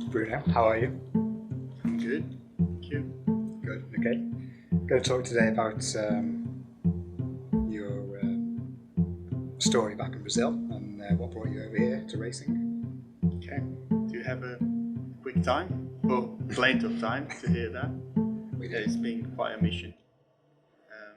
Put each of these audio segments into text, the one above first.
Bruno. How are you? Good. Thank you. Good. Okay. Going to talk today about your story back in Brazil and what brought you over here to racing. Okay. Do you have a quick time? Or plenty of time to hear that? We Yeah, do. it's been quite a mission. Um,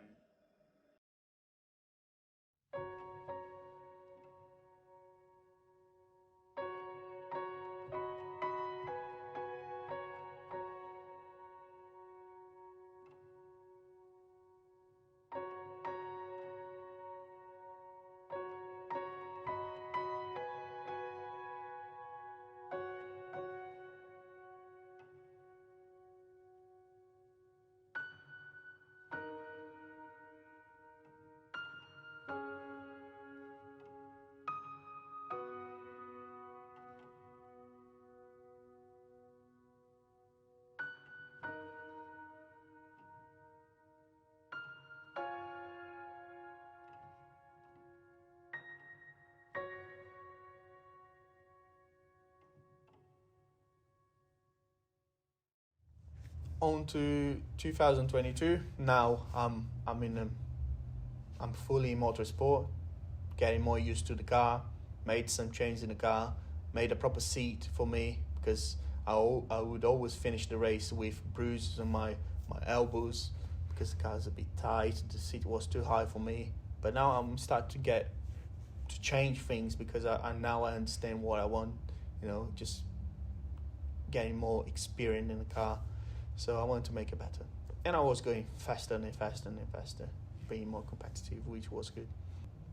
On to 2022. Now I'm fully in motorsport, getting more used to the car. Made some changes in the car. Made a proper seat for me because I would always finish the race with bruises on my elbows because the car is a bit tight. The seat was too high for me. But now I'm start to get to change things because I now I understand what I want. Just getting more experience in the car. So I wanted to make it better. And I was going faster and faster and faster, being more competitive, which was good.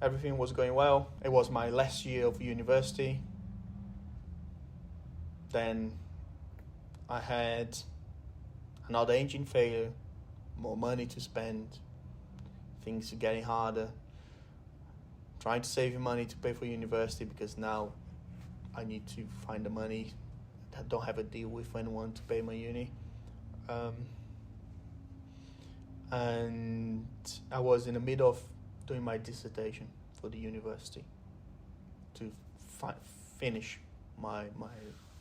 Everything was going well. It was my last year of university. Then I had another engine failure, more money to spend, things are getting harder. Trying to save money to pay for university because now I need to find the money. I don't have a deal with anyone to pay my uni. And I was in the middle of doing my dissertation for the university to finish my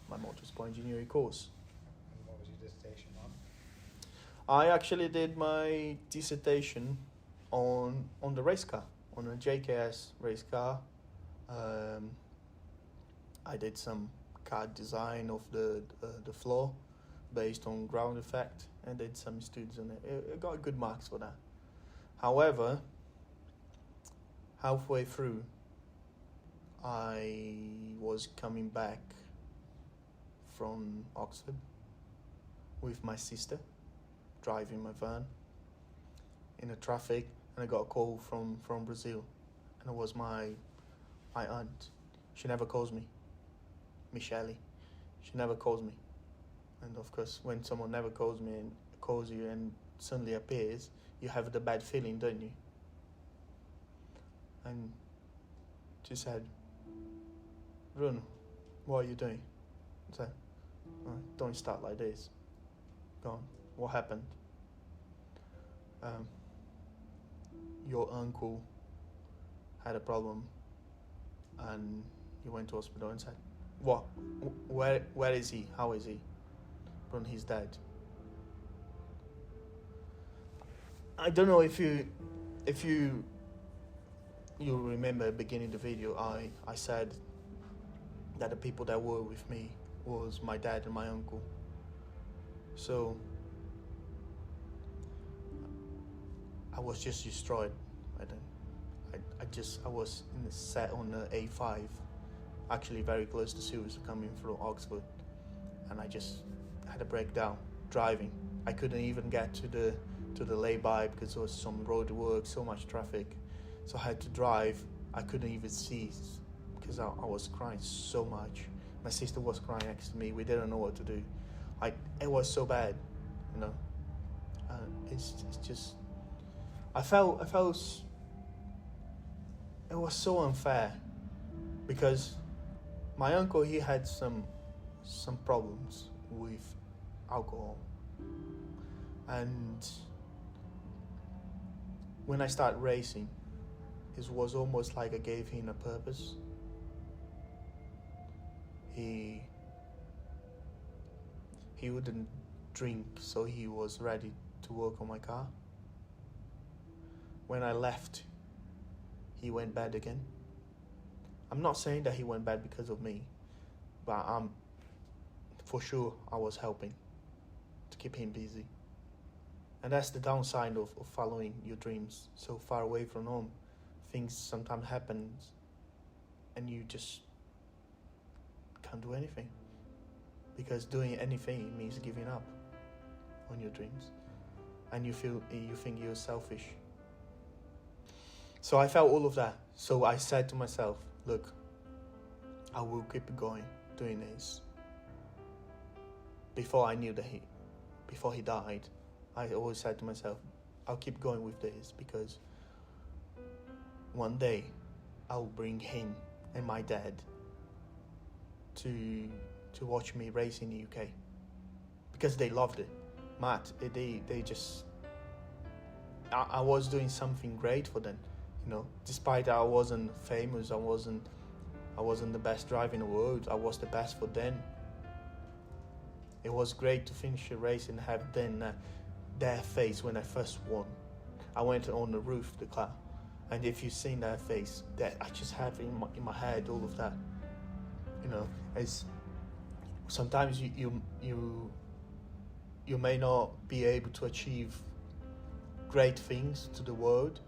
motorsport engineering course. And what was your dissertation on? I actually did my dissertation on the race car, on a JKS race car. I did some CAD design of the floor based on ground effect and did some studies on it. I got good marks for that. However, halfway through, I was coming back from Oxford with my sister, driving my van in the traffic, and I got a call from Brazil, and it was my aunt. She never calls me, Michele. She never calls me. And of course, when someone never calls me and calls you and suddenly appears, you have the bad feeling, don't you? And she said, Bruno, what are you doing? I said, don't start like this. Go on, what happened? Your uncle had a problem and he went to hospital and said, what? Where is he? How is he? Bruno, he's dead. I don't know if you remember beginning the video, I said that the people that were with me was my dad and my uncle. So I was just destroyed. I was in the set on the A5, actually very close to Silverstone coming through Oxford, and I just had a breakdown driving. I couldn't even get to the lay-by because there was some road work, so much traffic. So I had to drive. I couldn't even see because I was crying so much. My sister was crying next to me. We didn't know what to do. It was so bad, you know. It's just. I felt it was so unfair because my uncle, he had some problems with alcohol, and when I started racing, it was almost like I gave him a purpose. He he wouldn't drink, so he was ready to work on my car. When I left, he went bad again. I'm not saying that he went bad because of me, but for sure I was helping to keep him busy. And that's the downside of following your dreams so far away from home. Things sometimes happen and you just can't do anything, because doing anything means giving up on your dreams, and you think you're selfish. So I felt all of that. So I said to myself, look, I will keep going doing this. Before he died, I always said to myself, I'll keep going with this, because one day I'll bring him and my dad to watch me race in the UK, because they loved it. Matt, they just, I was doing something great for them, you know. Despite I wasn't famous, I wasn't the best driver in the world, I was the best for them. It was great to finish a race and have them their face when I first won. I went on the roof of the car, and if you've seen their face, that I just have in my head all of that. You know, as sometimes you may not be able to achieve great things to the world,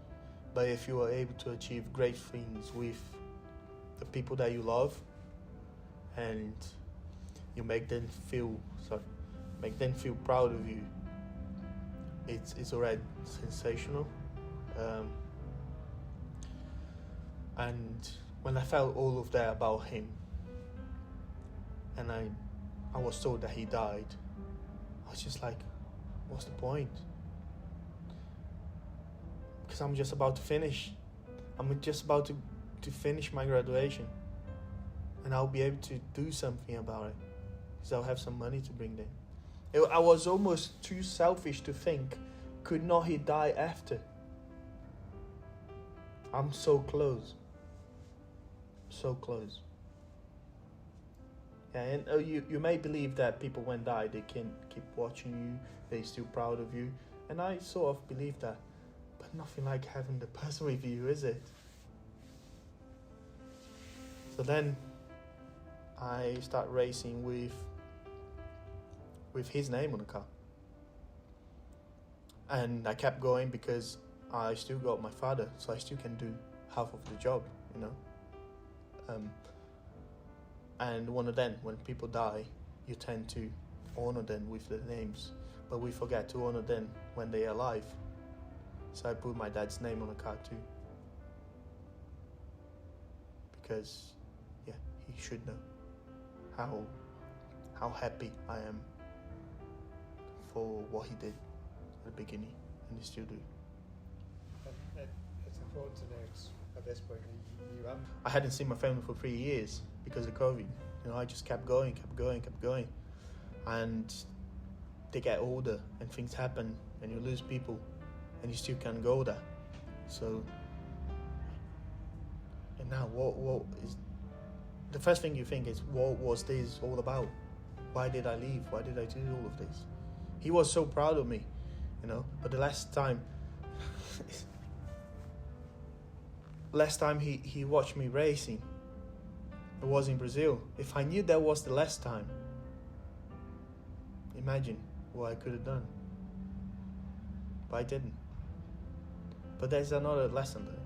but if you are able to achieve great things with the people that you love, and you make them feel proud of you, it's already sensational. And when I felt all of that about him, and I was told that he died, I was just like, what's the point? Because I'm just about to finish. I'm just about to finish my graduation, and I'll be able to do something about it, because I'll have some money to bring them. I was almost too selfish to think, could not he die after? I'm so close. So close. Yeah, and you may believe that people when die, they can keep watching you, they're still proud of you. And I sort of believe that. But nothing like having the person with you, is it? So then I start racing with his name on the car. And I kept going because I still got my father, so I still can do half of the job, you know. And one of them, when people die, you tend to honor them with their names, but we forget to honor them when they are alive. So I put my dad's name on the car too, because yeah, he should know how happy I am for what he did at the beginning, and he still do. It's important to note at this point that you haven't. I hadn't seen my family for 3 years because of COVID. You know, I just kept going, and they get older and things happen and you lose people and you still can't go there. So, and now what is the first thing you think is, what was this all about? Why did I leave? Why did I do all of this? He was so proud of me, you know, but the last time he watched me racing, it was in Brazil. If I knew that was the last time, imagine what I could have done. But I didn't. But there's another lesson there.